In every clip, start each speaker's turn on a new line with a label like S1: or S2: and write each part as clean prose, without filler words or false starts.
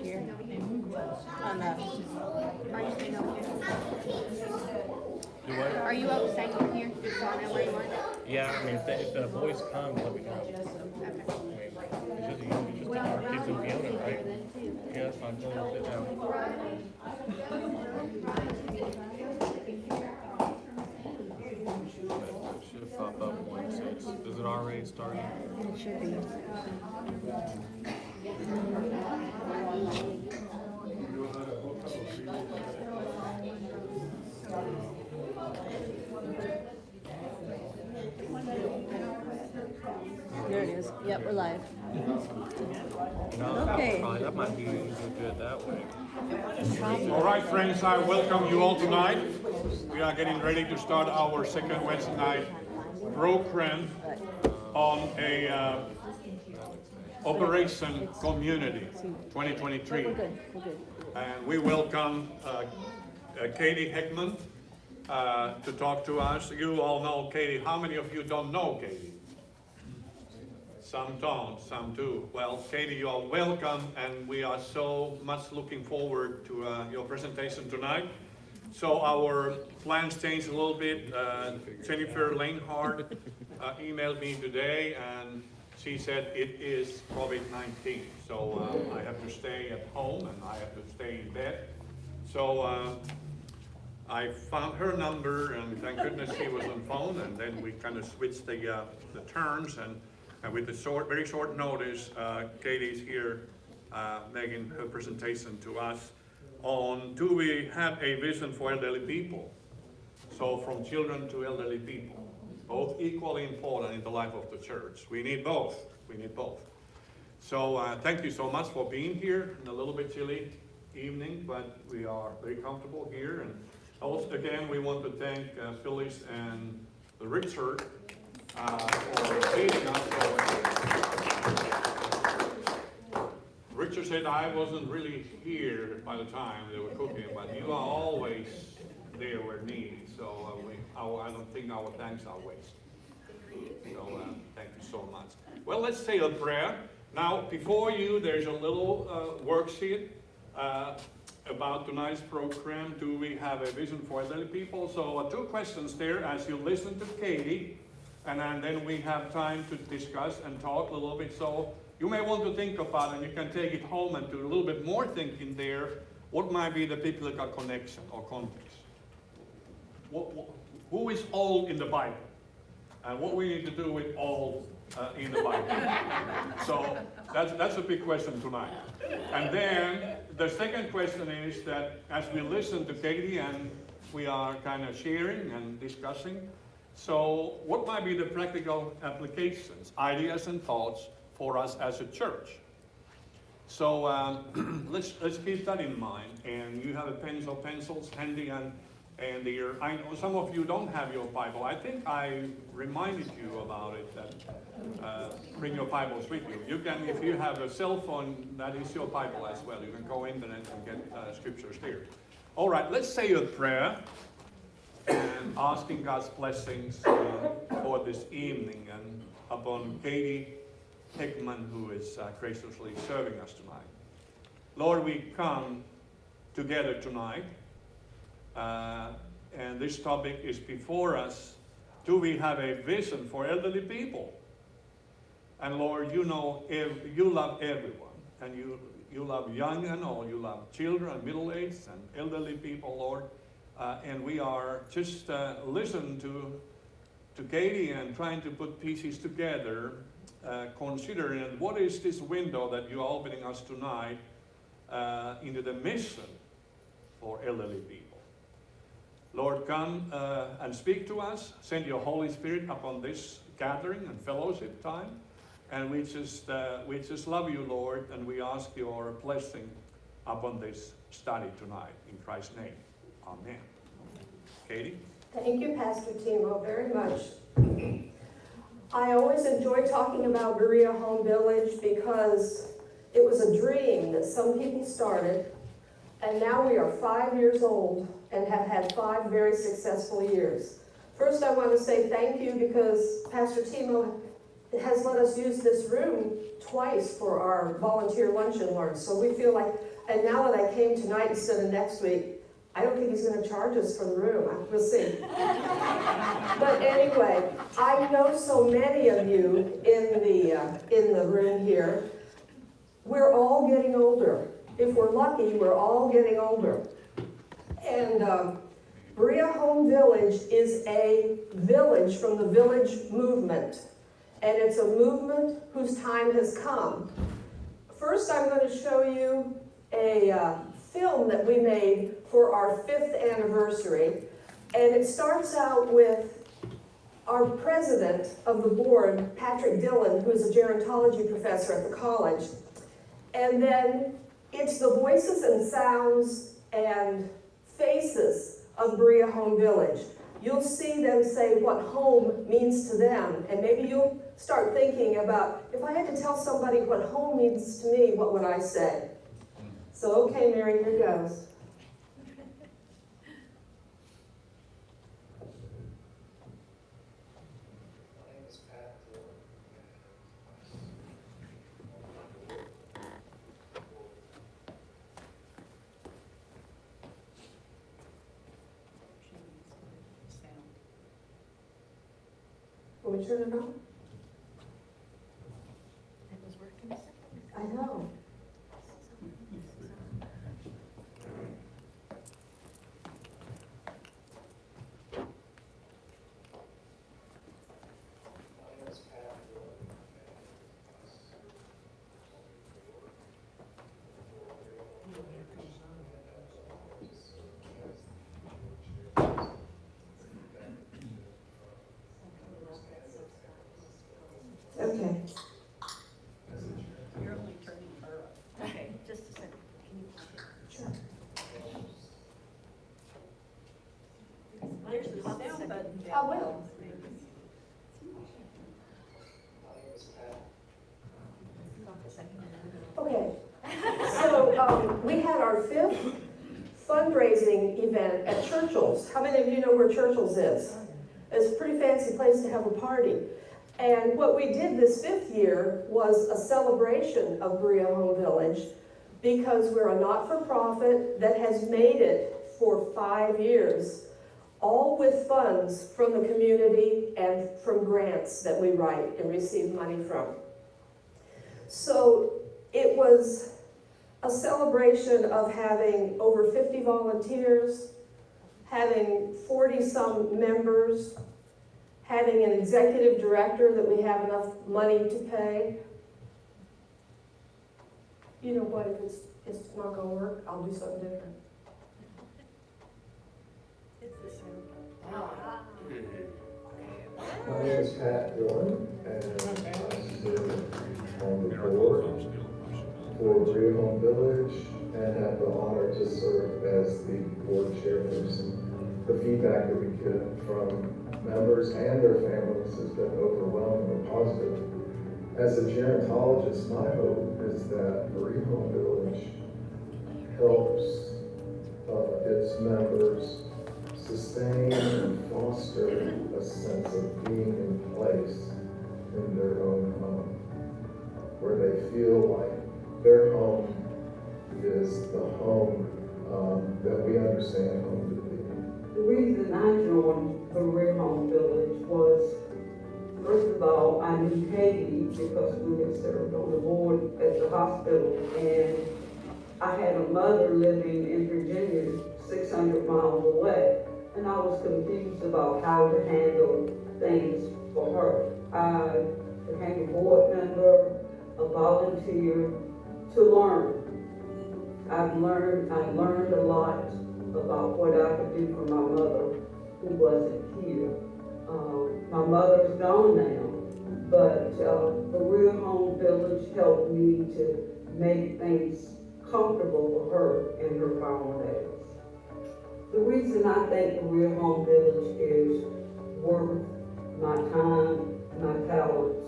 S1: here. On
S2: Are you staying over here?
S3: Do what?
S2: Are you staying over here? Just going in where you want?
S3: Yeah, I mean, if the boys come, let me know.
S2: Okay.
S3: It's just our kids and Fiona, right? Yeah, that's fine. Go ahead and sit down. Should pop up 1-6. Is it already started?
S1: It should be. There it is. Yep, we're live.
S3: No,
S1: Okay.
S3: that might be good that way.
S4: All right, friends, I welcome you all tonight. We are getting ready to start our second Wednesday night program on a Operation Community 2023.
S1: We're good. We're good.
S4: And we welcome Katie Heckman to talk to us. You all know Katie. How many of you don't know Katie? Some don't, some do. Well, Katie, you are welcome, and we are so much looking forward to your presentation tonight. So our plans changed a little bit. Jennifer Langhart emailed me today, and she said it is COVID-19. So I have to stay at home, and I have to stay in bed. So I found her number, and thank goodness she was on phone, and then we kind of switched the turns, and with the very short notice, Katie's here making her presentation to us on do we have a vision for elderly people? So from children to elderly people, both equally important in the life of the church. We need both. We need both. So thank you so much for being here in a little bit chilly evening, but we are very comfortable here. And also, again, we want to thank Phyllis and Richard for feeding us. Richard said I wasn't really here by the time they were cooking, but you are always there where needed. So I don't think our thanks are wasted. So thank you so much. Well, let's say a prayer. Now, before you, there's a little worksheet about tonight's program. Do we have a vision for elderly people? So 2 questions there as you listen to Katie. And then we have time to discuss and talk a little bit. So you may want to think about it, and you can take it home and do a little bit more thinking there. What might be the biblical connection or context? Who is old in the Bible? And what we need to do with old in the Bible? So that's a big question tonight. And then the second question is that as we listen to Katie and we are kind of sharing and discussing, so what might be the practical applications, ideas and thoughts for us as a church? So let's keep that in mind. And you have a pens or pencils handy, and I know some of you don't have your Bible. I think I reminded you about it, that bring your Bibles with you. You can, if you have a cell phone, that is your Bible as well. You can go internet and get scriptures there. All right, let's say a prayer and asking God's blessings for this evening and upon Katie Heckman, who is graciously serving us tonight. Lord, we come together tonight, and this topic is before us. Do we have a vision for elderly people? And Lord, you know, you love everyone, and you love young and old. You love children, middle-aged, and elderly people, Lord. And we are just listening to Katie and trying to put pieces together, considering what is this window that you are opening us tonight into the mission for elderly people. Lord, come and speak to us. Send your Holy Spirit upon this gathering and fellowship time. And we just love you, Lord, and we ask your blessing upon this study tonight. In Christ's name, amen. Katie?
S5: Thank you, Pastor Timo, very much. I always enjoy talking about Berea Home Village because it was a dream that some people started, and now we are 5 years old and have had 5 very successful years. First, I want to say thank you because Pastor Timo has let us use this room twice for our volunteer lunch and learn. So we feel like, and now that I came tonight instead of next week, I don't think he's going to charge us for the room. We'll see. But anyway, I know so many of you in the room here. We're all getting older. If we're lucky, we're all getting older. And Berea Home Village is a village from the village movement. And it's a movement whose time has come. First, I'm going to show you a film that we made for our 5th anniversary. And it starts out with our president of the board, Patrick Dillon, who is a gerontology professor at the college. And then it's the voices and sounds and faces of Berea Home Village. You'll see them say what home means to them, and maybe you'll start thinking about, if I had to tell somebody what home means to me, what would I say? So, okay, Mary, here goes. Will we turn it on?
S1: It was working.
S5: I know. Okay.
S1: You're only turning her up. Okay, just a second. Can you?
S5: Sure.
S1: There's the sound button.
S5: I will. Okay. So we had our 5th fundraising event at Churchill's. How many of you know where Churchill's is? It's a pretty fancy place to have a party. And what we did this 5th year was a celebration of Berea Home Village, because we're a not-for-profit that has made it for 5 years, all with funds from the community and from grants that we write and receive money from. So it was a celebration of having over 50 volunteers, having 40-some members, having an executive director that we have enough money to pay. You know what, if it's not gonna work, I'll do something different.
S1: It's the sound button.
S6: My name is Pat Dillon, and I serve on the board for Berea Home Village and have the honor to serve as the board chairperson. The feedback that we get from members and their families has been overwhelmingly positive. As a gerontologist, my hope is that Berea Home Village helps its members sustain and foster a sense of being in place in their own home, where they feel like their home is the home that we understand home to be.
S7: The reason I joined Berea Home Village was, first of all, I knew Katie because we had served on the board at the hospital, and I had a mother living in Virginia, 600 miles away, and I was confused about how to handle things for her. I became a board member, a volunteer, to learn. I've learned a lot about what I could do for my mother who wasn't here. My mother's gone now, but Berea Home Village helped me to make things comfortable for her in her final days. The reason I think Berea Home Village is worth my time, my talents,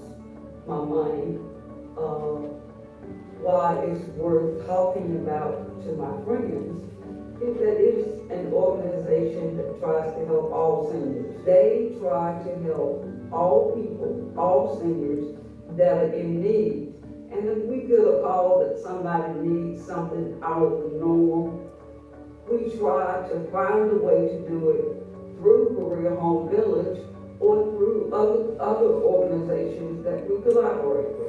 S7: my money, why it's worth talking about to my friends, is that it's an organization that tries to help all seniors. They try to help all people, all seniors that are in need. And if we get a call that somebody needs something out of the normal, we try to find a way to do it through Berea Home Village or through other organizations that we collaborate with.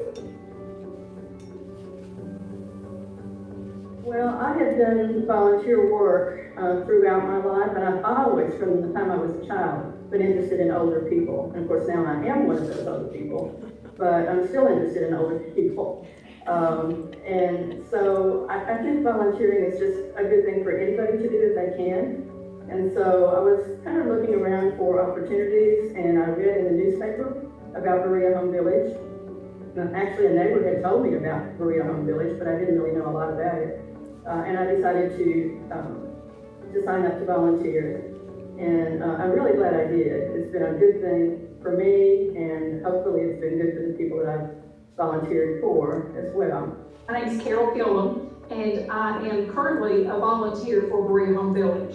S8: Well, I have done volunteer work throughout my life, and I've always, from the time I was a child, been interested in older people. And of course, now I am one of those older people, but I'm still interested in older people. And so I think volunteering is just a good thing for anybody to do if they can. And so I was kind of looking around for opportunities, and I read in the newspaper about Berea Home Village. Now, actually, a neighbor had told me about Berea Home Village, but I didn't really know a lot about it. And I decided to sign up to volunteer. And I'm really glad I did. It's been a good thing for me, and hopefully it's been good for the people that I've volunteered for as well.
S9: My name's Carol Gillum, and I am currently a volunteer for Berea Home Village.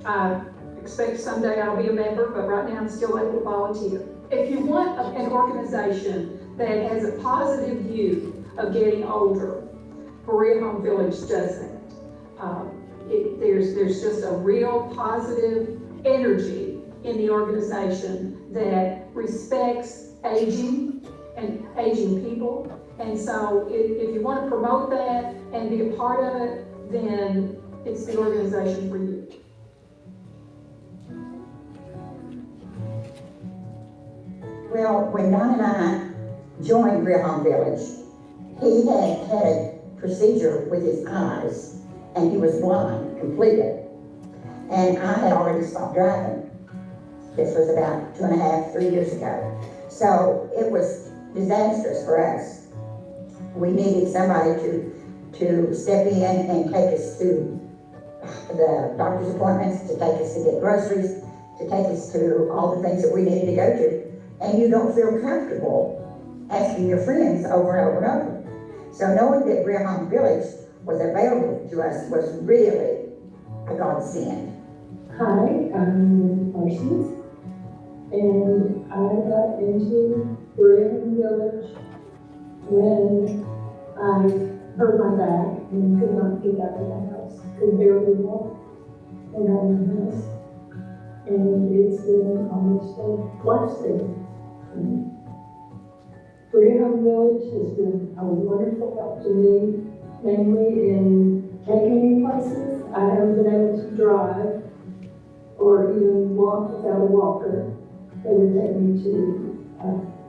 S9: I expect someday I'll be a member, but right now I'm still able to volunteer. If you want an organization that has a positive view of getting older, Berea Home Village does that. There's just a real positive energy in the organization that respects aging and aging people. And so if you want to promote that and be a part of it, then it's the organization for you.
S10: Well, when Don and I joined Berea Home Village, he had a procedure with his eyes, and he was blind completely. And I had already stopped driving. This was about 2.5, 3 years ago. So it was disastrous for us. We needed somebody to step in and take us to the doctor's appointments, to take us to get groceries, to take us to all the things that we needed to go to. And you don't feel comfortable asking your friends over and over and over. So knowing that Berea Home Village was available to us was really a godsend.
S11: Hi, I'm Parsons, and I got into Berea Home Village when I hurt my back and could not get out of the house, could barely walk around the house, and it's been almost a lifesaver. Berea Home Village has been a wonderful help to me, mainly in taking me places. I haven't been able to drive or even walk without a walker. They would take me to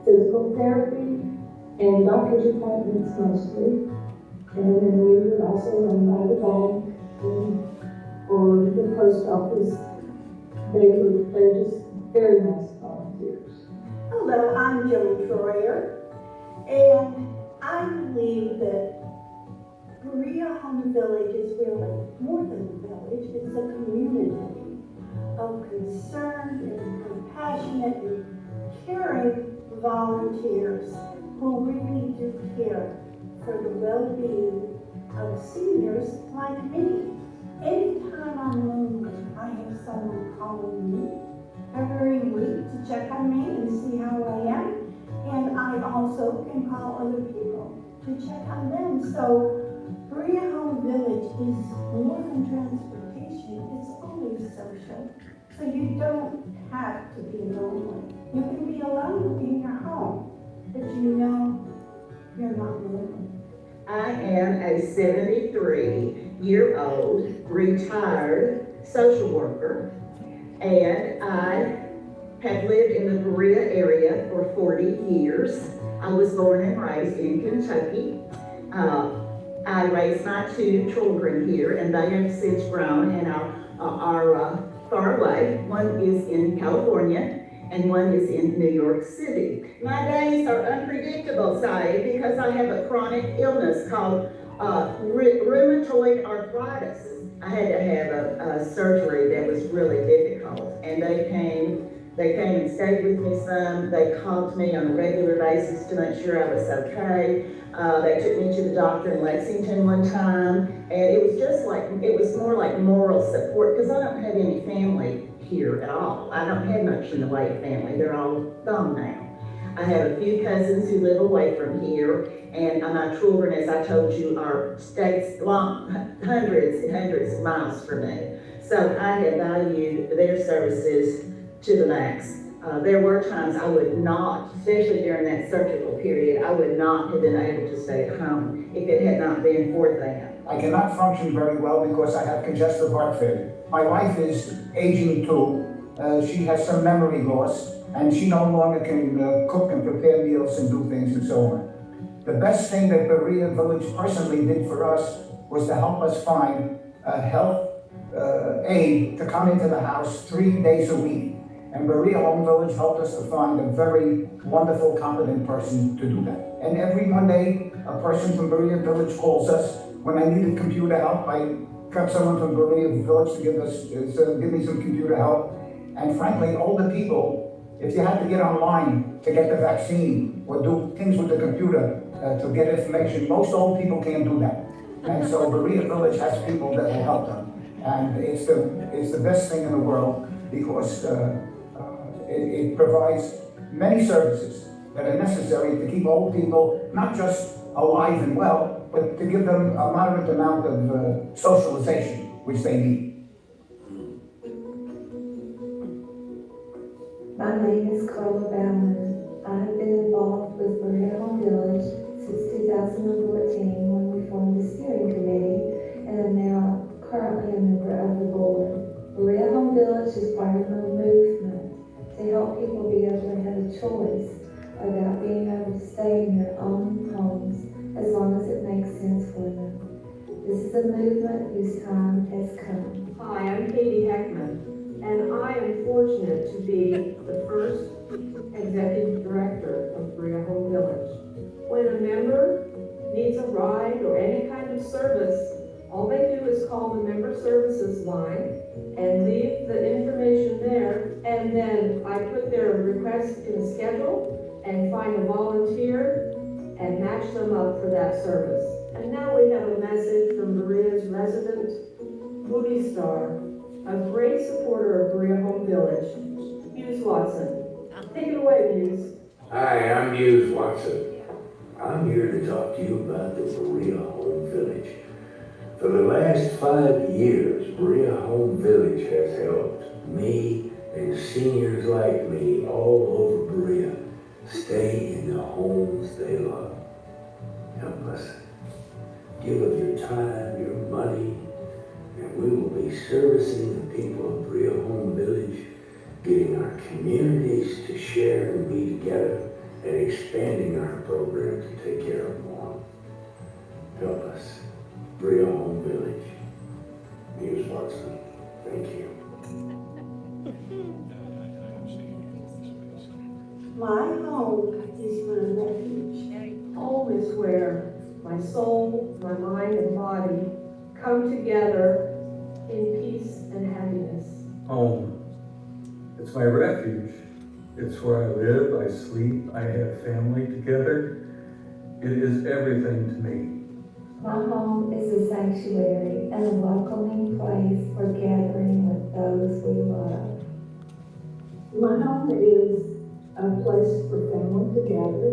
S11: physical therapy and doctor's appointments mostly. And then we would also run by the bank or the post office. They're just very nice volunteers.
S12: Hello, I'm Jill Troyer, and I believe that Berea Home Village is really more than a village. It's a community of concerned and compassionate and caring volunteers who really do care for the well-being of seniors like me. Anytime I'm lonely, I have someone calling me every week to check on me and see how I am. And I also can call other people to check on them. So Berea Home Village is more than transportation, it's always social. So you don't have to be lonely. You can be alone in your home, but you know you're not lonely.
S13: I am a 73-year-old retired social worker, and I have lived in the Berea area for 40 years. I was born and raised in Kentucky. I raised my 2 children here, and they have since grown and are far away. One is in California, and one is in New York City. My days are unpredictable, say, because I have a chronic illness called rheumatoid arthritis. I had to have a surgery that was really difficult, and they came and stayed with me some. They called me on a regular basis to make sure I was okay. They took me to the doctor in Lexington one time, and it was just like, it was more like moral support, because I don't have any family here at all. I don't have much in the way of family. They're all gone now. I have a few cousins who live away from here, and my children, as I told you, are states long, hundreds and hundreds of miles from me. So I have valued their services to the max. There were times I would not, especially during that surgical period, I would not have been able to stay at home if it had not been for them.
S14: I cannot function very well because I have congestive heart failure. My wife is aging too. She has some memory loss, and she no longer can cook and prepare meals and do things and so on. The best thing that Berea Village personally did for us was to help us find a health aide to come into the house 3 days a week. And Berea Home Village helped us to find a very wonderful, competent person to do that. And every Monday, a person from Berea Village calls us. When I needed computer help, I got someone from Berea Village to give me some computer help. And frankly, older people, if you had to get online to get the vaccine or do things with the computer to get information, most old people can't do that. And so Berea Village has people that will help them. And it's the best thing in the world because it provides many services that are necessary to keep old people not just alive and well, but to give them a moderate amount of socialization, which they need.
S11: My name is Carla Bauman. I have been involved with Berea Home Village since 2014 when we formed the steering committee, and am now currently a member of the board. Berea Home Village is part of a movement to help people be able to have a choice about being able to stay in their own homes as long as it makes sense for them. This is a movement whose time has come.
S15: Hi, I'm Katie Heckman, and I am fortunate to be the first executive director of Berea Home Village. When a member needs a ride or any kind of service, all they do is call the member services line and leave the information there, and then I put their request in a schedule and find a volunteer and match them up for that service. And now we have a message from Berea's resident movie star, a great supporter of Berea Home Village, Hughes Watson. Take it away, Hughes.
S16: Hi, I'm Hughes Watson. I'm here to talk to you about the Berea Home Village. For the last 5 years, Berea Home Village has helped me and seniors like me all over Berea stay in the homes they love. Help us. Give of your time, your money, and we will be servicing the people of Berea Home Village, getting our communities to share and be together, and expanding our program to take care of more. Help us. Berea Home Village. Hughes Watson. Thank you.
S12: My home is my refuge.
S15: Home is where my soul, my mind, and body come together in peace and happiness.
S3: Home. It's my refuge. It's where I live, I sleep, I have family together. It is everything to me.
S11: My home is a sanctuary and a welcoming place for gathering with those we love. My home is a place for family to gather.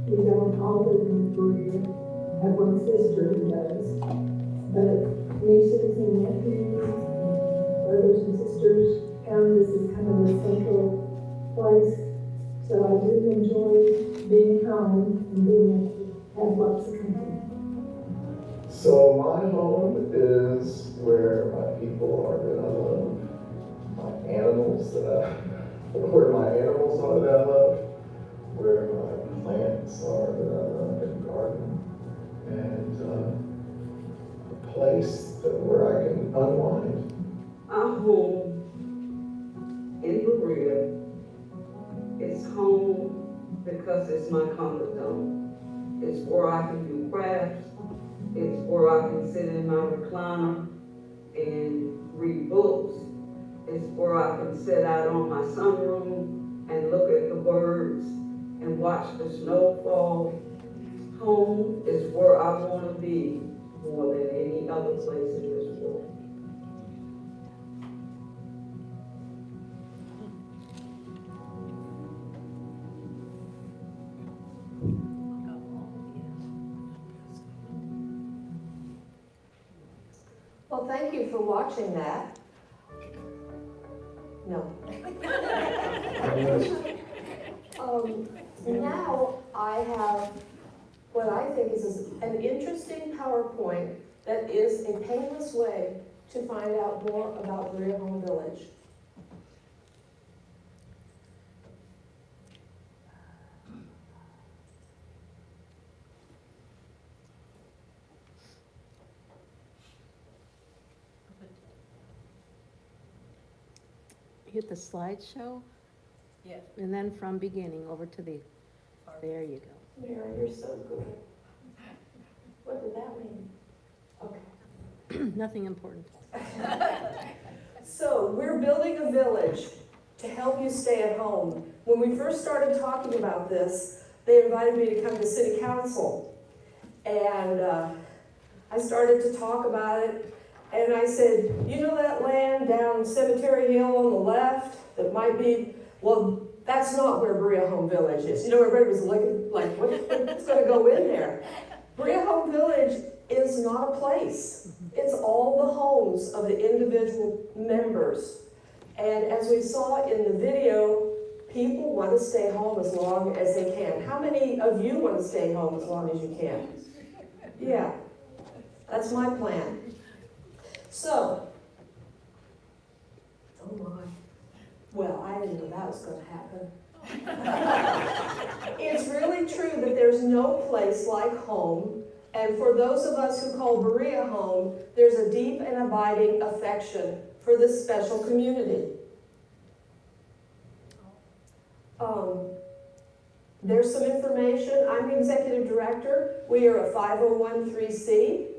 S11: We don't all live in Berea. I have one sister who does. But nieces and nephews, brothers and sisters come. This is kind of a central place. So I do enjoy being home and being able to have lots of company.
S6: So my home is where my people are that I love, my animals where my animals are that I love, where my plants are that I love and garden, and a place where I can unwind.
S7: Our home in Berea is home because it's my comfort zone. It's where I can do crafts. It's where I can sit in my recliner and read books. It's where I can sit out on my sunroom and look at the birds and watch the snow fall. Home is where I want to be more than any other place in this world.
S5: Well, thank you for watching that. No. Now I have what I think is an interesting PowerPoint that is a painless way to find out more about Berea Home Village.
S17: Hit the slideshow,
S1: Yeah.
S17: and then from beginning over to the, there you go.
S5: Mary, you're so good. What did that mean? Okay.
S17: Nothing important.
S5: So we're building a village to help you stay at home. When we first started talking about this, they invited me to come to city council. And I started to talk about it. And I said, you know that land down Cemetery Hill on the left that might be, well, that's not where Berea Home Village is. You know, everybody was looking like, what's going to go in there? Berea Home Village is not a place. It's all the homes of the individual members. And as we saw in the video, people want to stay home as long as they can. How many of you want to stay home as long as you can? Yeah, that's my plan. So, oh my, well, I didn't know that was going to happen. It's really true that there's no place like home, and for those of us who call Berea home, there's a deep and abiding affection for this special community. There's some information. I'm the executive director. We are a 501(c)(3).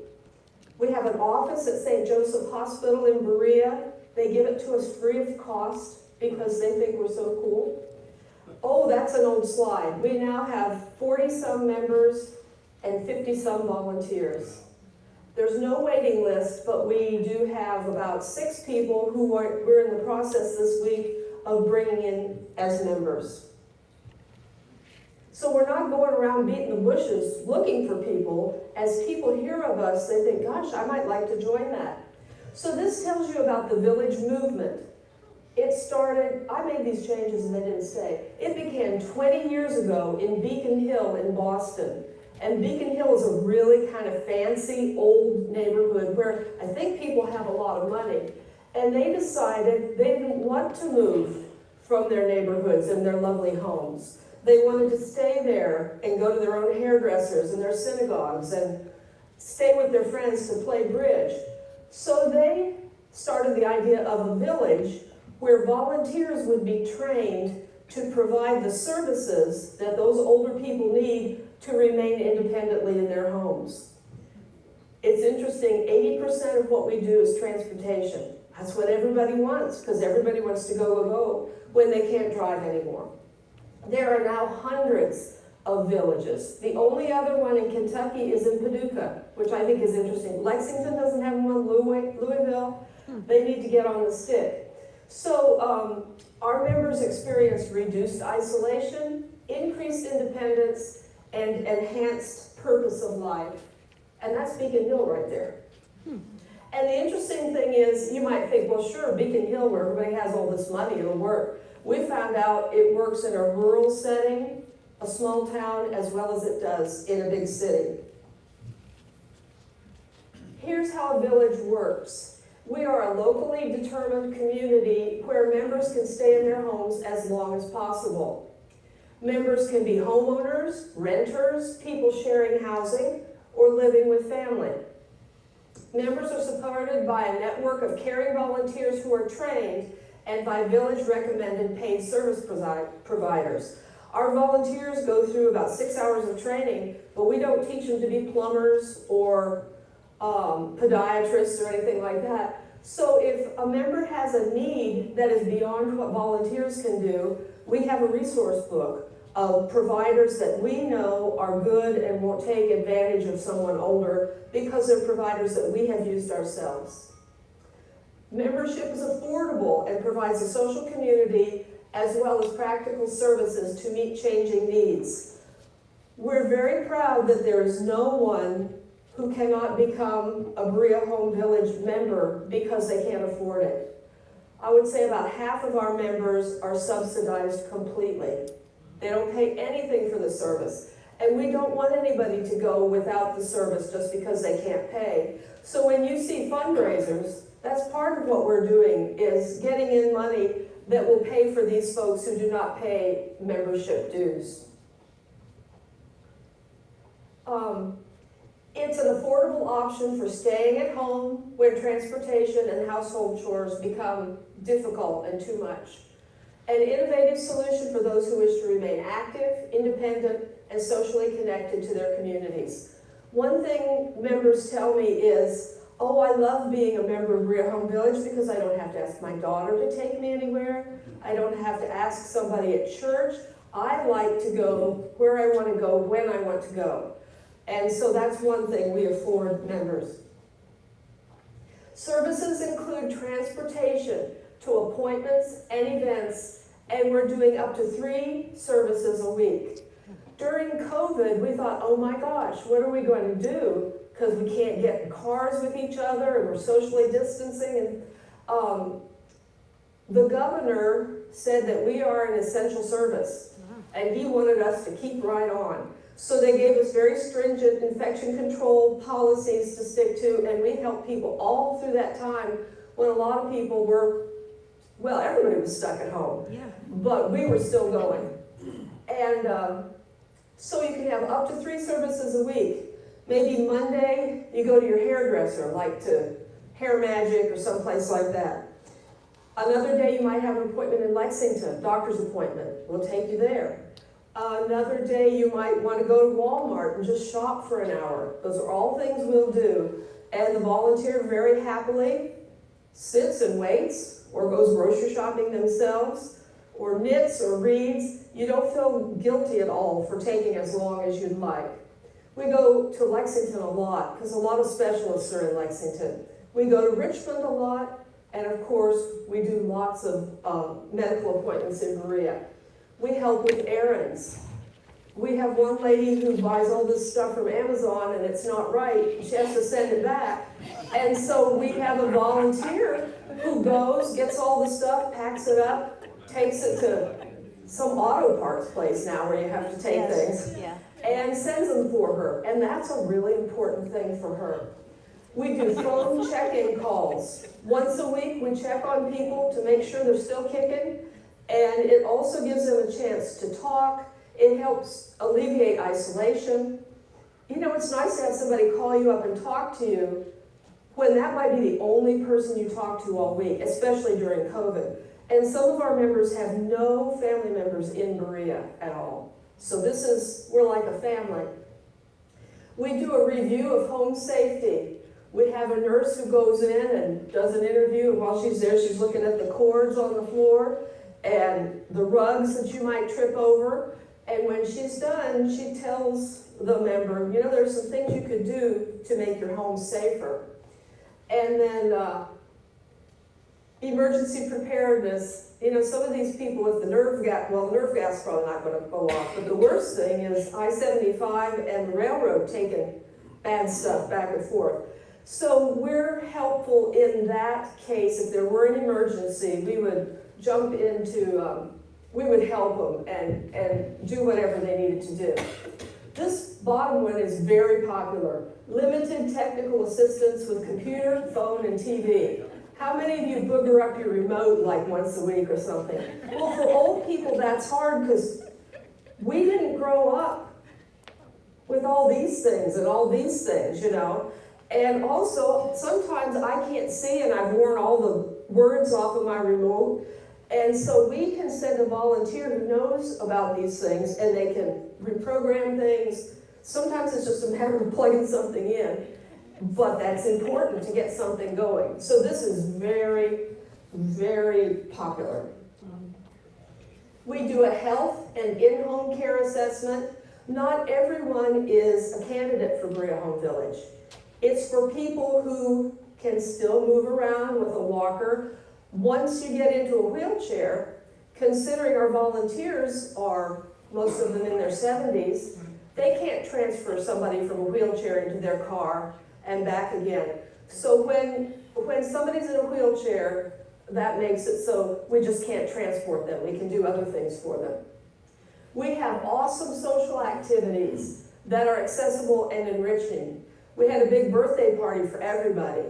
S5: We have an office at St. Joseph Hospital in Berea. They give it to us free of cost because they think we're so cool. Oh, that's an old slide. We now have 40-some members and 50-some volunteers. There's no waiting list, but we do have about 6 people who we're in the process this week of bringing in as members. So we're not going around beating the bushes looking for people. As people hear of us, they think, gosh, I might like to join that. So this tells you about the village movement. It started, I made these changes and they didn't stay. It began 20 years ago in Beacon Hill in Boston. And Beacon Hill is a really kind of fancy old neighborhood where I think people have a lot of money. And they decided they didn't want to move from their neighborhoods and their lovely homes. They wanted to stay there and go to their own hairdressers and their synagogues and stay with their friends to play bridge. So they started the idea of a village where volunteers would be trained to provide the services that those older people need to remain independently in their homes. It's interesting, 80% of what we do is transportation. That's what everybody wants, because everybody wants to go when they can't drive anymore. There are now hundreds of villages. The only other one in Kentucky is in Paducah, which I think is interesting. Lexington doesn't have one, Louisville. They need to get on the stick. So our members experienced reduced isolation, increased independence, and enhanced purpose of life. And that's Beacon Hill right there. And the interesting thing is, you might think, well, sure, Beacon Hill, where everybody has all this money, it'll work. We found out it works in a rural setting, a small town, as well as it does in a big city. Here's how a village works. We are a locally determined community where members can stay in their homes as long as possible. Members can be homeowners, renters, people sharing housing, or living with family. Members are supported by a network of caring volunteers who are trained and by village-recommended paid service providers. Our volunteers go through about 6 hours of training, but we don't teach them to be plumbers or podiatrists or anything like that. So if a member has a need that is beyond what volunteers can do, we have a resource book of providers that we know are good and won't take advantage of someone older because they're providers that we have used ourselves. Membership is affordable and provides a social community as well as practical services to meet changing needs. We're very proud that there is no one who cannot become a Berea Home Village member because they can't afford it. I would say about half of our members are subsidized completely. They don't pay anything for the service. And we don't want anybody to go without the service just because they can't pay. So when you see fundraisers, that's part of what we're doing, is getting in money that will pay for these folks who do not pay membership dues. It's an affordable option for staying at home when transportation and household chores become difficult and too much. An innovative solution for those who wish to remain active, independent, and socially connected to their communities. One thing members tell me is, oh, I love being a member of Berea Home Village because I don't have to ask my daughter to take me anywhere. I don't have to ask somebody at church. I like to go where I want to go, when I want to go. And so that's one thing we afford members. Services include transportation to appointments and events, and we're doing up to 3 services a week. During COVID, we thought, oh my gosh, what are we going to do? Because we can't get in cars with each other and we're socially distancing. And the governor said that we are an essential service, and he wanted us to keep right on. So they gave us very stringent infection control policies to stick to, and we helped people all through that time when a lot of people were, well, everybody was stuck at home. Yeah. But we were still going. And so you can have up to 3 services a week. Maybe Monday, you go to your hairdresser, like to Hair Magic or someplace like that. Another day, you might have an appointment in Lexington, doctor's appointment. We'll take you there. Another day, you might want to go to Walmart and just shop for an hour. Those are all things we'll do. And the volunteer very happily sits and waits, or goes grocery shopping themselves, or knits or reads. You don't feel guilty at all for taking as long as you'd like. We go to Lexington a lot, because a lot of specialists are in Lexington. We go to Richmond a lot, and of course, we do lots of medical appointments in Berea. We help with errands. We have one lady who buys all this stuff from Amazon and it's not right. She has to send it back. And so we have a volunteer who goes, gets all the stuff, packs it up, takes it to some auto parts place now where you have to take things, and sends them for her. And that's a really important thing for her. We do phone check-in calls. Once a week, we check on people to make sure they're still kicking. And it also gives them a chance to talk. It helps alleviate isolation. You know, it's nice to have somebody call you up and talk to you when that might be the only person you talk to all week, especially during COVID. And some of our members have no family members in Berea at all. So we're like a family. We do a review of home safety. We have a nurse who goes in and does an interview, and while she's there, she's looking at the cords on the floor and the rugs that you might trip over. And when she's done, she tells the member, you know, there's some things you could do to make your home safer. And then emergency preparedness. You know, some of these people with the nerve gas, well, the nerve gas is probably not going to go off, but the worst thing is I-75 and the railroad taking bad stuff back and forth. So we're helpful in that case. If there were an emergency, we would jump into, we would help them and do whatever they needed to do. This bottom one is very popular. Limited technical assistance with computer, phone, and TV. How many of you booger up your remote like once a week or something? Well, for old people, that's hard because we didn't grow up with all these things and all these things, you know. And also, sometimes I can't see and I've worn all the words off of my remote. And so we can send a volunteer who knows about these things and they can reprogram things. Sometimes it's just a matter of plugging something in, but that's important to get something going. So this is very, very popular. We do a health and in-home care assessment. Not everyone is a candidate for Berea Home Village. It's for people who can still move around with a walker. Once you get into a wheelchair, considering our volunteers are, most of them in their 70s, they can't transfer somebody from a wheelchair into their car and back again. So when somebody's in a wheelchair, that makes it so we just can't transport them. We can do other things for them. We have awesome social activities that are accessible and enriching. We had a big birthday party for everybody.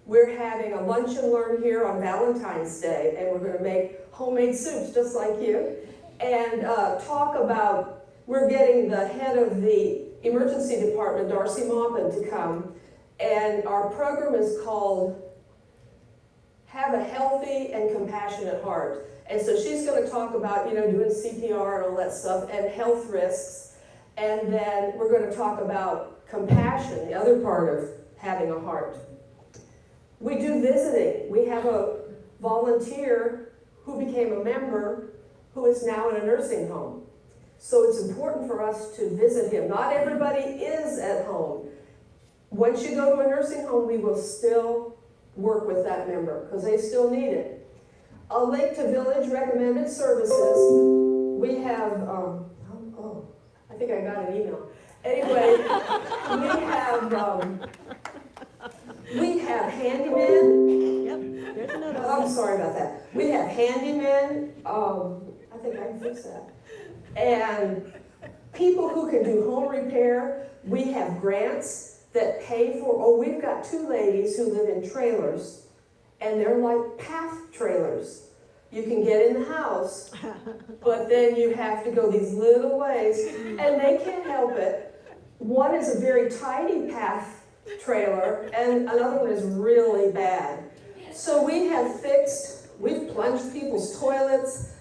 S5: We're having a lunch and learn here on Valentine's Day, and we're going to make homemade soups just like you, and talk about, we're getting the head of the emergency department, Darcy Maupin, to come, and our program is called Have a Healthy and Compassionate Heart. And so she's going to talk about, you know, doing CPR and all that stuff, and health risks, and then we're going to talk about compassion, the other part of having a heart. We do visiting. We have a volunteer who became a member who is now in a nursing home. So it's important for us to visit him. Not everybody is at home. Once you go to a nursing home, we will still work with that member because they still need it. A link to village recommended services. We have, I think I got an email. Anyway, we have handymen.
S1: Yep, there's another one.
S5: I'm sorry about that. We have handymen. I think I can fix that. And people who can do home repair. We have grants that pay for, we've got 2 ladies who live in trailers, and they're like path trailers. You can get in the house, but then you have to go these little ways, and they can't help it. One is a very tiny path trailer, and another one is really bad. So we've plunged people's toilets.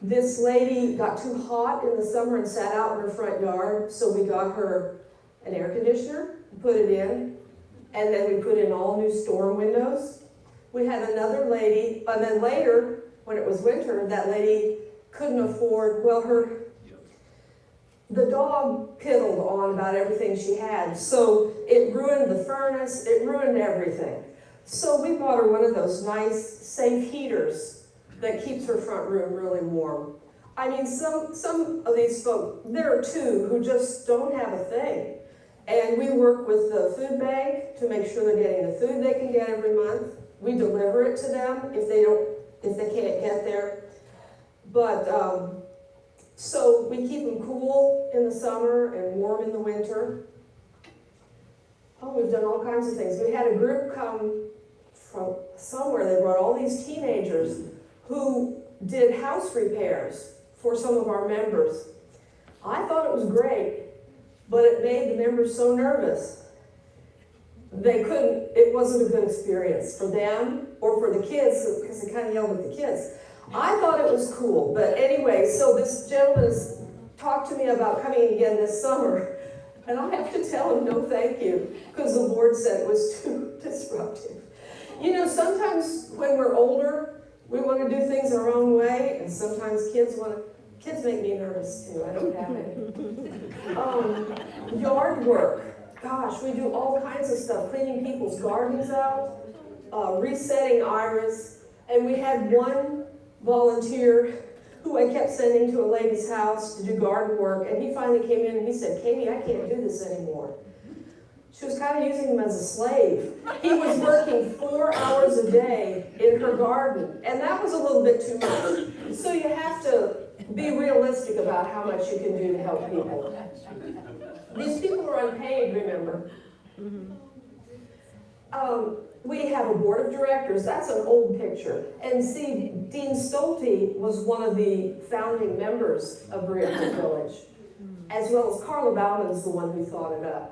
S5: This lady got too hot in the summer and sat out in her front yard, so we got her an air conditioner, put it in, and then we put in all new storm windows. We had another lady, and then later, when it was winter, that lady couldn't afford, the dog piddled on about everything she had, so it ruined the furnace, it ruined everything. So we bought her one of those nice, safe heaters that keeps her front room really warm. I mean, some of these folk, there are 2 who just don't have a thing. And we work with the food bank to make sure they're getting the food they can get every month. We deliver it to them if they can't get there. But, so we keep them cool in the summer and warm in the winter. We've done all kinds of things. We had a group come from somewhere. They brought all these teenagers who did house repairs for some of our members. I thought it was great, but it made the members so nervous. It wasn't a good experience for them or for the kids, because they kind of yelled at the kids. I thought it was cool, but anyway, so this gentleman has talked to me about coming again this summer, and I have to tell him no thank you, because the board said it was too disruptive. You know, sometimes when we're older, we want to do things our own way, and sometimes kids make me nervous too. I don't have it. Yard work. Gosh, we do all kinds of stuff. Cleaning people's gardens out, resetting iris. And we had one volunteer who I kept sending to a lady's house to do garden work. And he finally came in and he said, "Katie, I can't do this anymore." She was kind of using him as a slave. He was working 4 hours a day in her garden. And that was a little bit too much. So you have to be realistic about how much you can do to help people. These people are unpaid, remember. We have a board of directors. That's an old picture. And see, Dean Stolte was one of the founding members of Berea Home Village, as well as Carla Bauman's the one who thought it up.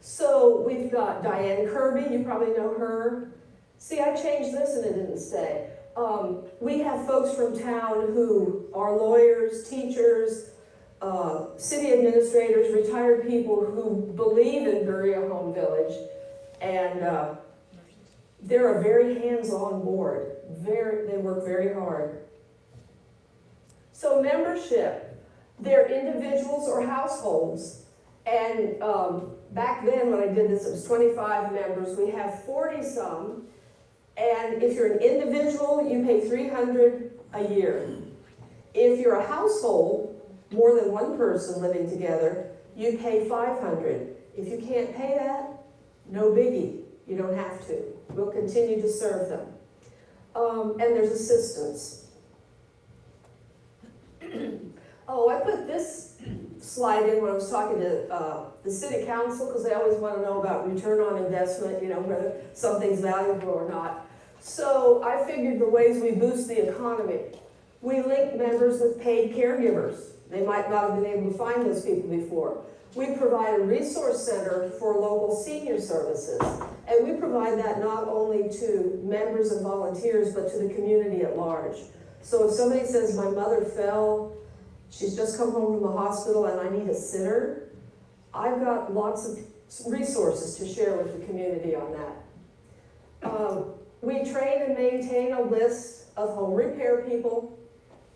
S5: So we've got Diane Kirby, you probably know her. See, I changed this and it didn't stay. We have folks from town who are lawyers, teachers, city administrators, retired people who believe in Berea Home Village, and they're a very hands-on board. They work very hard. So membership, they're individuals or households. And back then when I did this, it was 25 members. We have 40 some. And if you're an individual, you pay $300 a year. If you're a household, more than one person living together, you pay $500. If you can't pay that, no biggie. You don't have to. We'll continue to serve them. And there's assistance. Oh, I put this slide in when I was talking to the city council, because they always want to know about return on investment, you know, whether something's valuable or not. So I figured the ways we boost the economy. We link members with paid caregivers. They might not have been able to find those people before. We provide a resource center for local senior services. And we provide that not only to members and volunteers, but to the community at large. So if somebody says, my mother fell, she's just come home from the hospital and I need a sitter, I've got lots of resources to share with the community on that. We train and maintain a list of home repair people.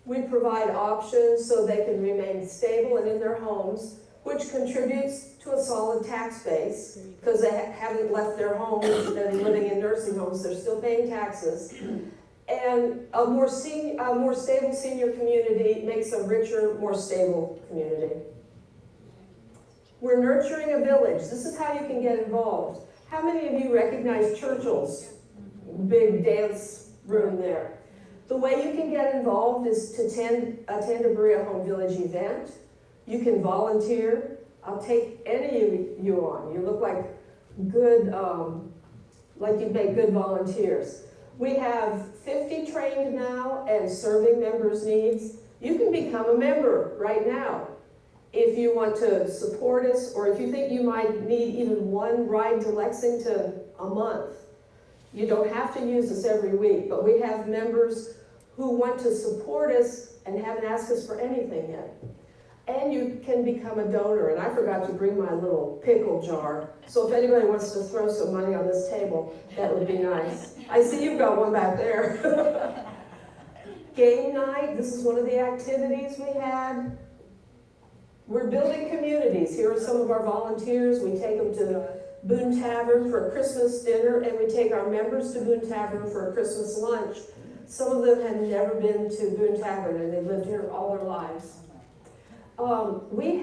S5: We provide options so they can remain stable and in their homes, which contributes to a solid tax base because they haven't left their homes and living in nursing homes. They're still paying taxes. And a more stable senior community makes a richer, more stable community. We're nurturing a village. This is how you can get involved. How many of you recognize Churchill's big dance room there? The way you can get involved is to attend a Berea Home Village event. You can volunteer. I'll take any of you on. You look like good, like you'd make good volunteers. We have 50 trained now and serving members' needs. You can become a member right now if you want to support us, or if you think you might need even one ride to Lexington a month. You don't have to use us every week, but we have members who want to support us and haven't asked us for anything yet. And you can become a donor, and I forgot to bring my little pickle jar, so if anybody wants to throw some money on this table, that would be nice. I see you've got one back there. Game night, this is one of the activities we had. We're building communities. Here are some of our volunteers. We take them to Boone Tavern for a Christmas dinner, and we take our members to Boone Tavern for a Christmas lunch. Some of them have never been to Boone Tavern, and they've lived here all their lives. We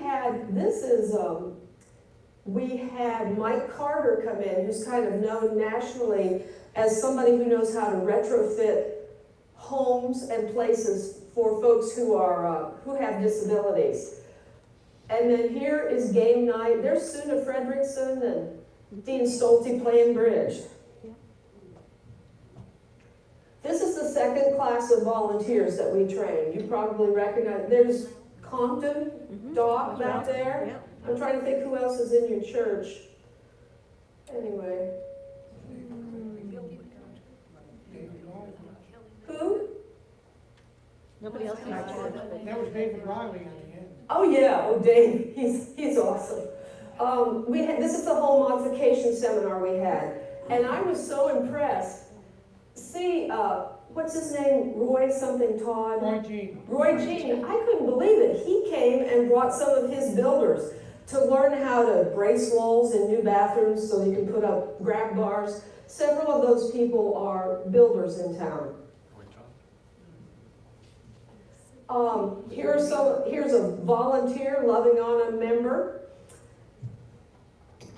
S5: had Mike Carter come in, who's kind of known nationally as somebody who knows how to retrofit homes and places for folks who have disabilities. And then here is game night. There's Suna Fredrickson and Dean Stolte playing bridge. This is the second class of volunteers that we train. You probably recognize, there's Compton, Doc back there.
S1: Yep.
S5: I'm trying to think who else is in your church. Anyway. Who?
S2: Nobody else in our church.
S18: That was David Riley on the end.
S5: Oh yeah, oh Dave, he's awesome. This is the home modification seminar we had, and I was so impressed. See, what's his name? Roy something Todd?
S18: Roy Jean.
S5: Roy Jean, I couldn't believe it. He came and brought some of his builders to learn how to brace walls in new bathrooms so you can put up grab bars. Several of those people are builders in town. Here's a volunteer loving on a member.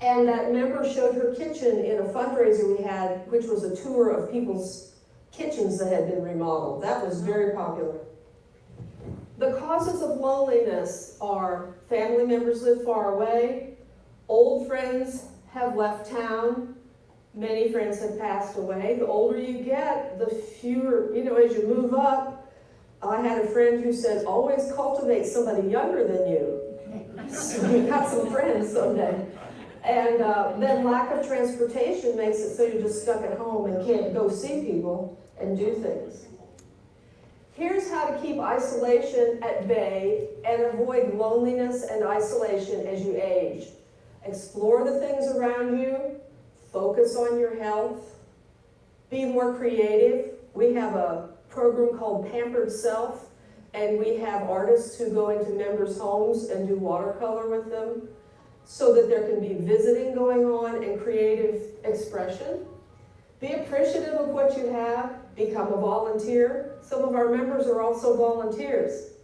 S5: And that member showed her kitchen in a fundraiser we had, which was a tour of people's kitchens that had been remodeled. That was very popular. The causes of loneliness are family members live far away, old friends have left town, many friends have passed away. The older you get, the fewer, as you move up. I had a friend who said, always cultivate somebody younger than you. So you got some friends someday. And then lack of transportation makes it so you're just stuck at home and can't go see people and do things. Here's how to keep isolation at bay and avoid loneliness and isolation as you age. Explore the things around you, focus on your health, be more creative. We have a program called Pampered Self. And we have artists who go into members' homes and do watercolor with them so that there can be visiting going on and creative expression. Be appreciative of what you have. Become a volunteer. Some of our members are also volunteers.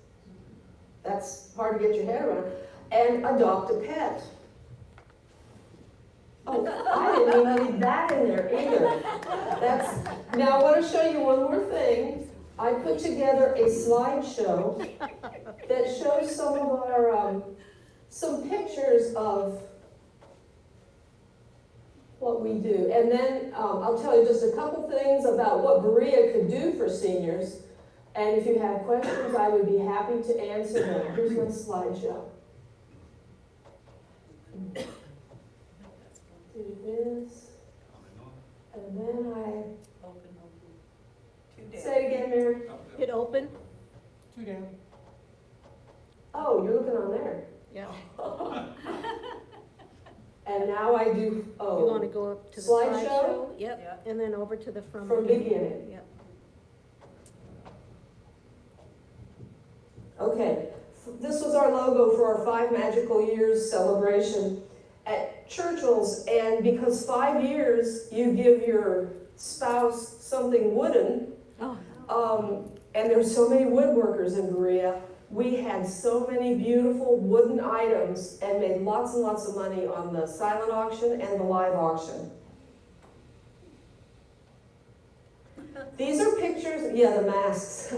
S5: That's hard to get your head around. And adopt a pet. Oh, I didn't even leave that in there either. Now I want to show you one more thing. I put together a slideshow that shows some of our, some pictures of what we do. And then I'll tell you just a couple things about what Berea could do for seniors. And if you have questions, I would be happy to answer them. Here's my slideshow. Do this. And then I say it again, Mary.
S2: Hit open.
S18: 2 down.
S5: Oh, you're looking on there.
S2: Yeah.
S5: And now I do,
S2: You want to go up to the
S5: slideshow?
S2: slideshow? Yep. And then over to the from
S5: beginning.
S2: Yep.
S5: Okay, this was our logo for our 5 Magical Years celebration at Churchill's, and because 5 years you give your spouse something wooden, and there's so many woodworkers in Berea, we had so many beautiful wooden items and made lots and lots of money on the silent auction and the live auction. These are pictures, yeah, the masks.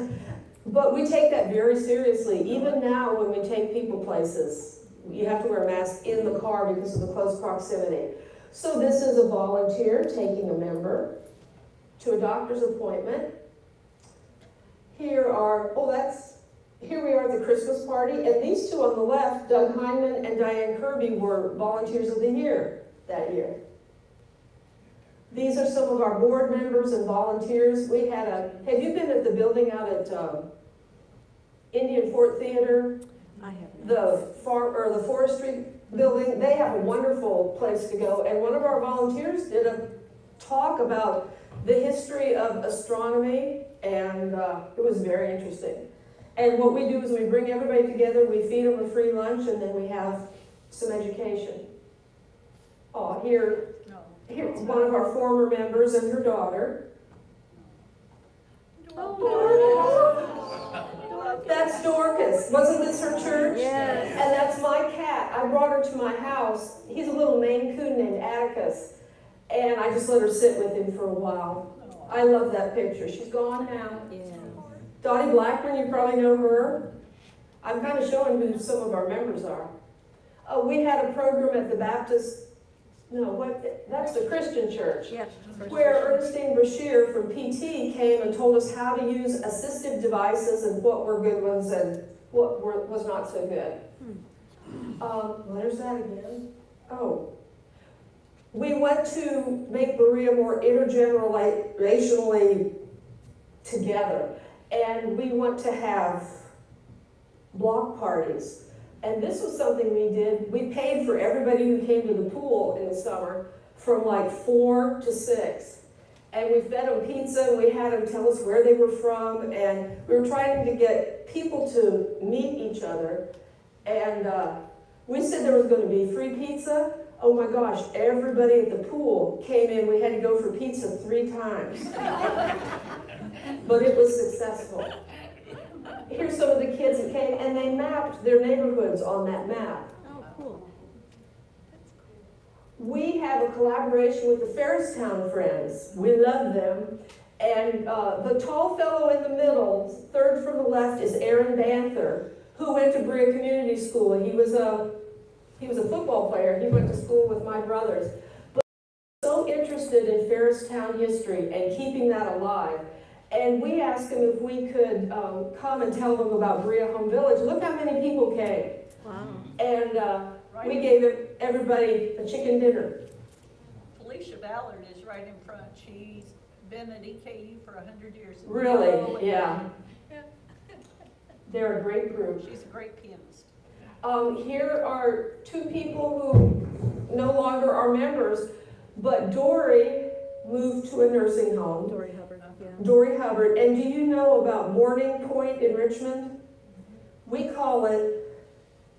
S5: But we take that very seriously. Even now when we take people places, you have to wear a mask in the car because of the close proximity. So this is a volunteer taking a member to a doctor's appointment. Here we are at the Christmas party, and these two on the left, Doug Heineman and Diane Kirby, were volunteers of the year that year. These are some of our board members and volunteers. We had have you been at the building out at Indian Fort Theater?
S2: I haven't.
S5: The forestry building, they have a wonderful place to go. And one of our volunteers did a talk about the history of astronomy, and it was very interesting. And what we do is we bring everybody together, we feed them a free lunch, and then we have some education. Oh, here's one of our former members and her daughter. That's Dorcas. Wasn't this her church?
S2: Yes.
S5: And that's my cat. I brought her to my house. He's a little Maine Coon named Atticus. And I just let her sit with him for a while. I love that picture. She's gone now.
S2: Yeah.
S5: Dottie Blackburn, you probably know her. I'm kind of showing who some of our members are. We had a program at the that's the Christian church, where Ernestine Brashear from PT came and told us how to use assistive devices and what were good ones and what was not so good. There's that again. Oh. We went to make Berea more intergenerationally together, and we went to have block parties. And this was something we did. We paid for everybody who came to the pool in the summer from like 4 to 6. And we fed them pizza, and we had them tell us where they were from, and we were trying to get people to meet each other. And we said there was going to be free pizza. Oh my gosh, everybody at the pool came in. We had to go for pizza 3 times. But it was successful. Here's some of the kids that came, and they mapped their neighborhoods on that map.
S2: Oh, cool.
S5: We have a collaboration with the Ferristown Friends. We love them. And the tall fellow in the middle, third from the left, is Aaron Banther, who went to Berea Community School. He was a football player. He went to school with my brothers. But he was so interested in Ferristown history and keeping that alive. And we asked him if we could come and tell them about Berea Home Village. Look how many people came.
S2: Wow.
S5: And we gave everybody a chicken dinner.
S19: Felicia Ballard is right in front. She's been at EKU for 100 years.
S5: Really? Yeah. They're a great group.
S19: She's a great pianist.
S5: Here are 2 people who no longer are members, but Dory moved to a nursing home.
S2: Dory Hubbard, yeah.
S5: Dory Hubbard. And do you know about Morning Point in Richmond? We call it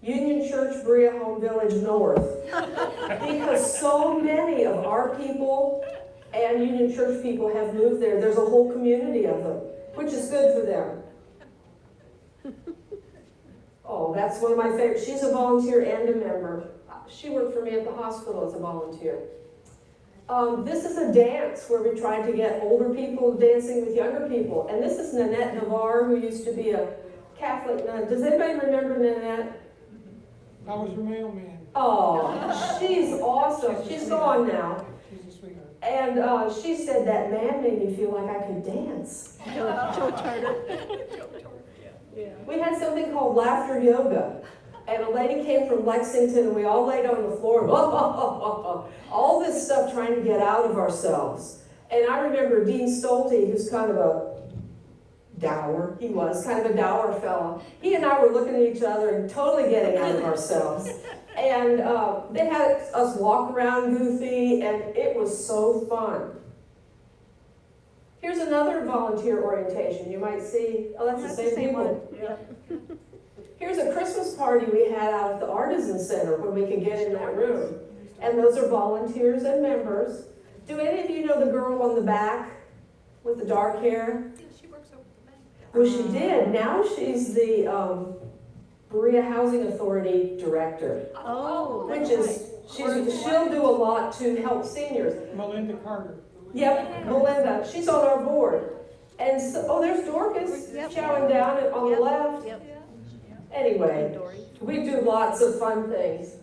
S5: Union Church Berea Home Village North. Because so many of our people and Union Church people have moved there. There's a whole community of them, which is good for them. Oh, that's one of my favorites. She's a volunteer and a member. She worked for me at the hospital as a volunteer. This is a dance where we tried to get older people dancing with younger people. And this is Nanette Navarre, who used to be a Catholic nun. Does anybody remember Nanette?
S18: I was her mailman.
S5: Oh, she's awesome. She's gone now.
S18: She's a sweetheart.
S5: And she said that man made me feel like I could dance.
S2: Joe Turner.
S5: Yeah. We had something called laughter yoga. And a lady came from Lexington and we all laid on the floor. All this stuff trying to get out of ourselves. And I remember Dean Stolte, who's kind of a dour, he was kind of a dour fellow. He and I were looking at each other and totally getting out of ourselves. And they had us walk around goofy, and it was so fun. Here's another volunteer orientation. You might see, oh, that's the same people.
S2: Yeah.
S5: Here's a Christmas party we had out at the Artisan Center when we could get in that room. And those are volunteers and members. Do any of you know the girl on the back with the dark hair?
S19: She works over the bank.
S5: Well, she did. Now she's the Berea Housing Authority Director.
S2: Oh,
S5: Which is, she'll do a lot to help seniors.
S18: Melinda Carter.
S5: Yep, Melinda. She's on our board. And so, oh, there's Dorcas chowing down on the left.
S2: Yep.
S5: Anyway, we do lots of fun things.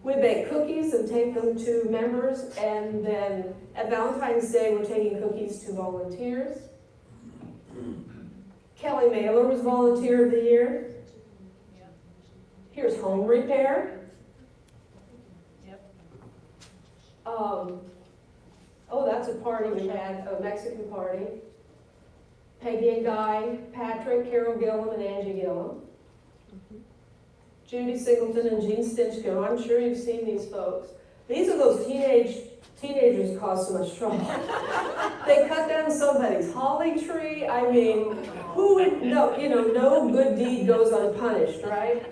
S5: We bake cookies and take them to members, and then at Valentine's Day, we're taking cookies to volunteers. Kelly Mailer was Volunteer of the Year. Here's home repair. Oh, that's a party we had, a Mexican party. Peggy and Guy, Patrick, Carol Gillum, and Angie Gillum. Judy Singleton and Jean Stinchko. I'm sure you've seen these folks. These are those teenagers who cause so much trouble. They cut down somebody's holly tree. I mean, who would, no, you know, no good deed goes unpunished, right?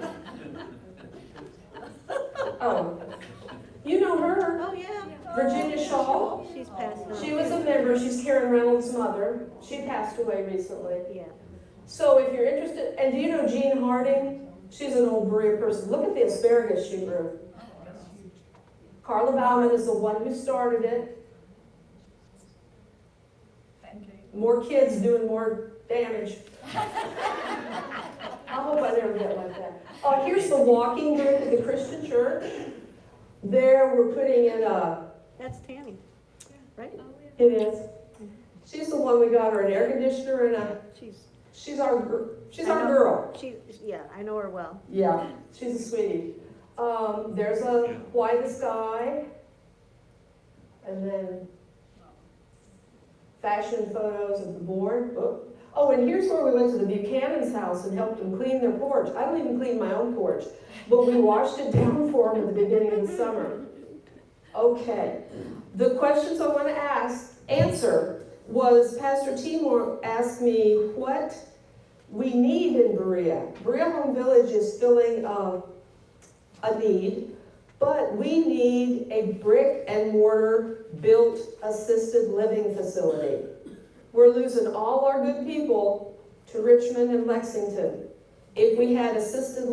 S5: Oh, you know her.
S2: Oh, yeah.
S5: Virginia Shaw.
S2: She's passed on.
S5: She was a member. She's Karen Reynolds' mother. She passed away recently.
S2: Yeah.
S5: So if you're interested, and do you know Jean Harding? She's an old Berea person. Look at the asparagus she grew. Carla Bauman is the one who started it. More kids doing more damage. I hope I never get like that. Oh, here's the walking group at the Christian church. There we're putting in a...
S2: That's Tammy, right?
S5: It is. She's the one we got her an air conditioner and a... She's our girl.
S2: Yeah, I know her well.
S5: Yeah, she's a sweetie. There's a Why the Sky, and then fashion photos of the board. Oh, and here's where we went to the Buchanan's house and helped them clean their porch. I don't even clean my own porch, but we washed it down for them at the beginning of the summer. Okay, the questions I want to answer was Pastor Timor asked me what we need in Berea. Berea Home Village is filling a need, but we need a brick and mortar built assisted living facility. We're losing all our good people to Richmond and Lexington. If we had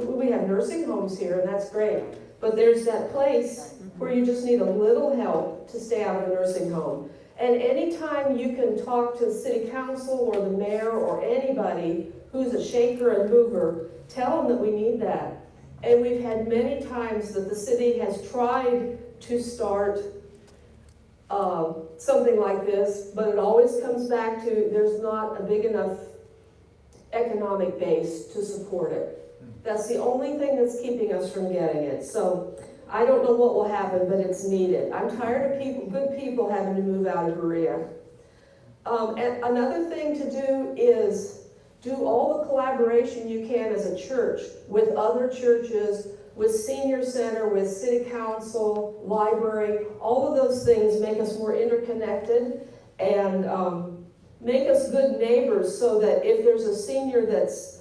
S5: we have nursing homes here, and that's great, but there's that place where you just need a little help to stay out of a nursing home. And anytime you can talk to the city council or the mayor or anybody who's a shaker and mover, tell them that we need that. And we've had many times that the city has tried to start something like this, but it always comes back to there's not a big enough economic base to support it. That's the only thing that's keeping us from getting it. So I don't know what will happen, but it's needed. I'm tired of good people having to move out of Berea. And another thing to do is do all the collaboration you can as a church with other churches, with senior center, with city council, library. All of those things make us more interconnected and make us good neighbors so that if there's a senior that's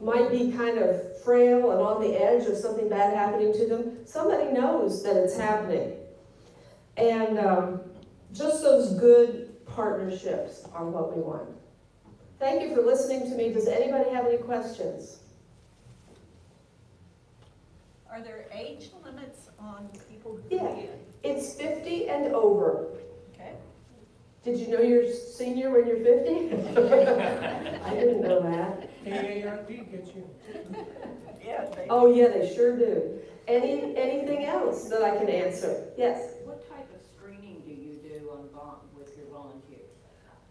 S5: might be kind of frail and on the edge of something bad happening to them, somebody knows that it's happening. And just those good partnerships are what we want. Thank you for listening to me. Does anybody have any questions?
S19: Are there age limits on people who
S5: Yeah,
S19: get?
S5: it's 50 and over.
S19: Okay.
S5: Did you know you're a senior when you're 50? I didn't know that.
S18: AARP gets you.
S19: Yeah.
S5: Oh yeah, they sure do. Anything else that I can answer? Yes?
S20: What type of screening do you do with your volunteers?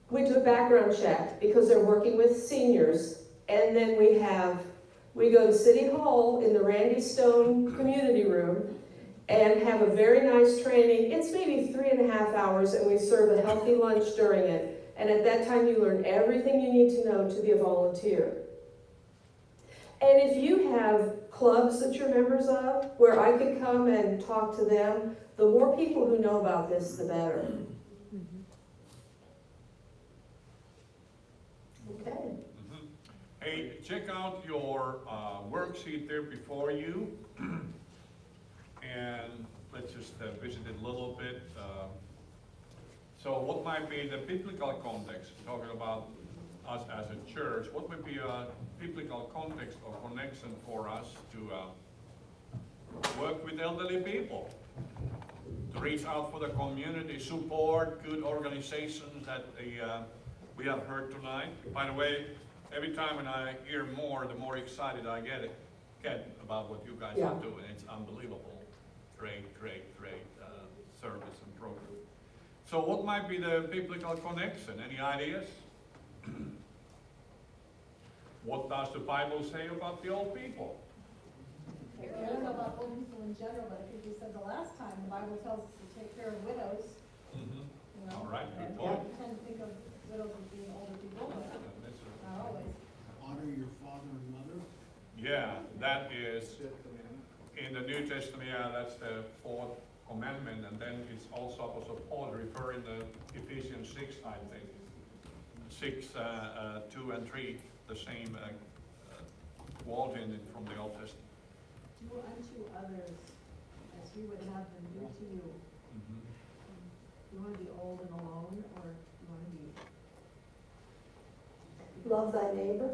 S5: We do a background check because they're working with seniors, and then we go to City Hall in the Randy Stone Community Room and have a very nice training. It's maybe 3.5 hours, and we serve a healthy lunch during it. And at that time, you learn everything you need to know to be a volunteer. And if you have clubs that you're members of, where I could come and talk to them, the more people who know about this, the better. Okay.
S4: Hey, check out your worksheet there before you. And let's just visit it a little bit. So what might be the biblical context, talking about us as a church, what would be a biblical context or connection for us to work with elderly people, to reach out for the community, support good organizations that we have heard tonight. By the way, every time when I hear more, the more excited I get about what you guys are doing. It's unbelievable. Great service and program. So what might be the biblical connection? Any ideas? What does the Bible say about the old people?
S21: I don't know about old people in general, but I think we said the last time, the Bible tells us to take care of widows.
S4: Mm-hmm.
S21: You know,
S4: all right, good
S21: and
S4: point.
S21: we tend to think of widows as being older people, but not always.
S22: Honor your father and mother.
S4: Yeah, that is in the New Testament. Yeah, that's the 4th commandment, and then it's also Apostle Paul referring to Ephesians 6, I think. 6, 2 and 3, the same quote in it from the Old Testament.
S21: Do unto others as you would have them do to you.
S4: Mm-hmm.
S21: Do you want to be old and alone, or do you want to be?
S5: Love thy neighbor.